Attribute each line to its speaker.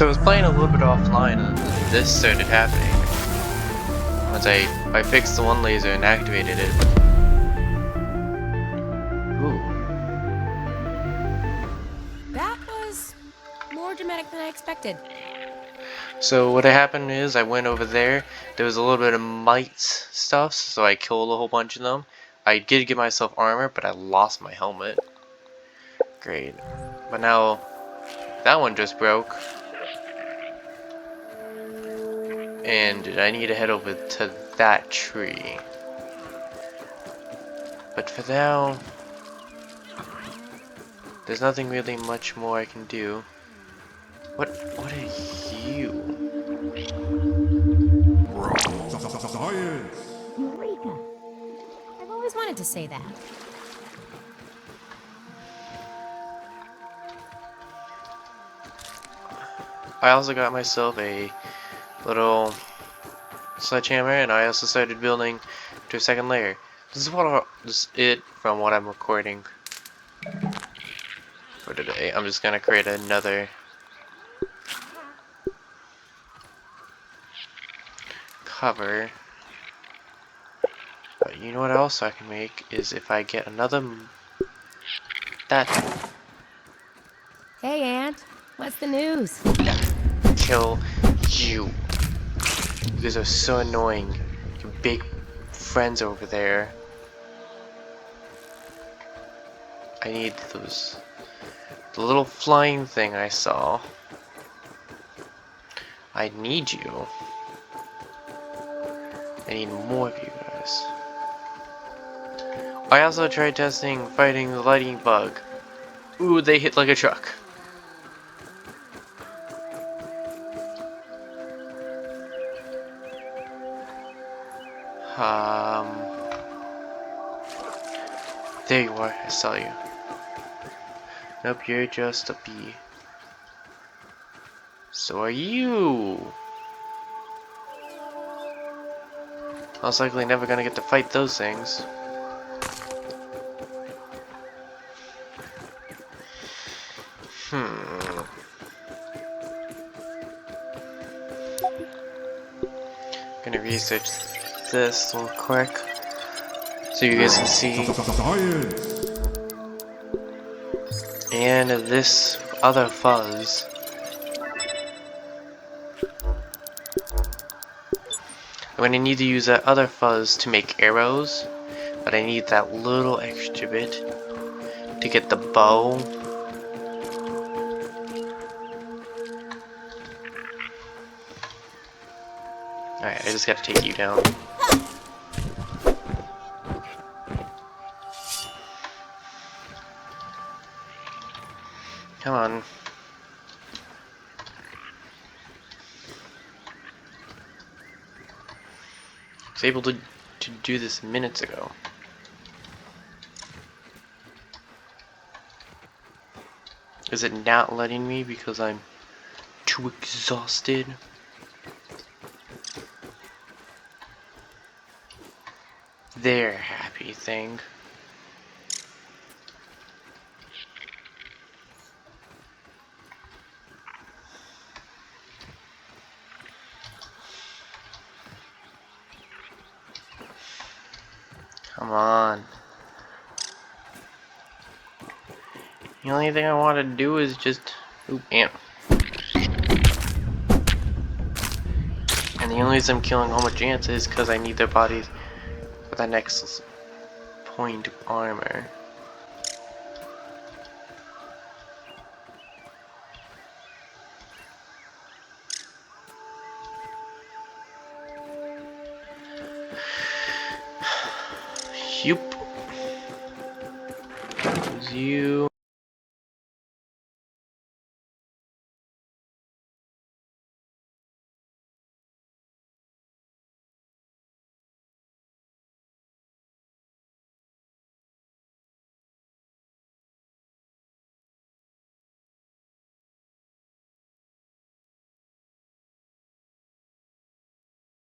Speaker 1: So I was playing a little bit offline and this started happening. Once I fixed the one laser and activated it. Ooh.
Speaker 2: That was more dramatic than I expected.
Speaker 1: So what happened is I went over there. There was a little bit of mites stuff, so I killed a whole bunch of them. I did get myself armor, but I lost my helmet. Great. But now that one just broke. And I need to head over to that tree. But for now, there's nothing really much more I can do. What are you?
Speaker 3: Science!
Speaker 2: Eureka! I've always wanted to say that.
Speaker 1: I also got myself a little sledgehammer, and I also started building to a second layer. This is it from what I'm recording for today. I'm just gonna create another cover. But you know what else I can make is if I get another that
Speaker 2: Hey, Aunt. What's the news?
Speaker 1: kill you. You guys are so annoying. Your big friends over there. I need those. The little flying thing I saw. I need you. I need more of you guys. I also tried fighting the lightning bug. Ooh, they hit like a truck. There you are, I saw you. Nope, you're just a bee. So are you. Most likely never gonna get to fight those things. Gonna research this real quick so you guys can see.
Speaker 3: Science!
Speaker 1: And this other fuzz. I'm gonna need to use that other fuzz to make arrows, but I need that little extra bit to get the bow. Alright, I just gotta take you down. Come on. I was able to do this minutes ago. Is it not letting me because I'm too exhausted? There, happy thing. Come on. The only thing I want to do is just... Oop, ant. And the only reason I'm killing so much ants is because I need their bodies for the next point of armor. Yup. You.